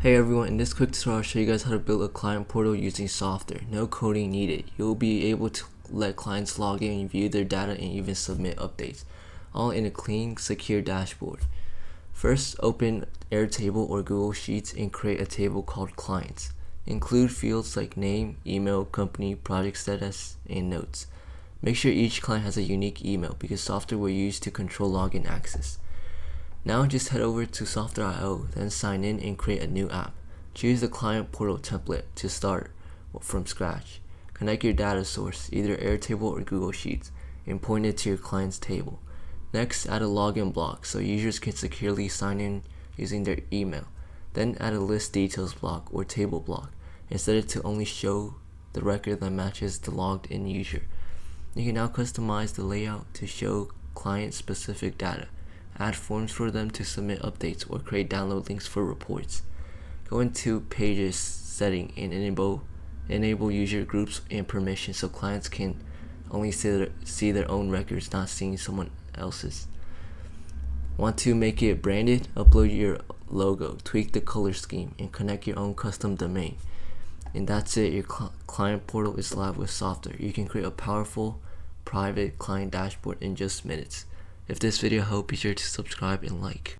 Hey everyone, in this quick tutorial I'll show you guys how to build a client portal using Softr. No coding needed. You'll be able to let clients log in, view their data, and even submit updates, all in a clean, secure dashboard. First, open Airtable or Google Sheets and create a table called Clients. Include fields like name, email, company, project status, and notes. Make sure each client has a unique email because Softr will use to control login access. Now just head over to Softr.io, then sign in and create a new app. Choose the client portal template to start from scratch. Connect your data source, either Airtable or Google Sheets, and point it to your client's table. Next, add a login block so users can securely sign in using their email. Then add a list details block or table block and set it to only show the record that matches the logged in user. You can now customize the layout to show client-specific data. Add forms for them to submit updates or create download links for reports. Go into Pages setting and enable user groups and permissions so clients can only see their own records, not seeing someone else's. Want to make it branded? Upload your logo, tweak the color scheme, and connect your own custom domain. And that's it. Your client portal is live with Softr. You can create a powerful private client dashboard in just minutes. If this video helped, be sure to subscribe and like.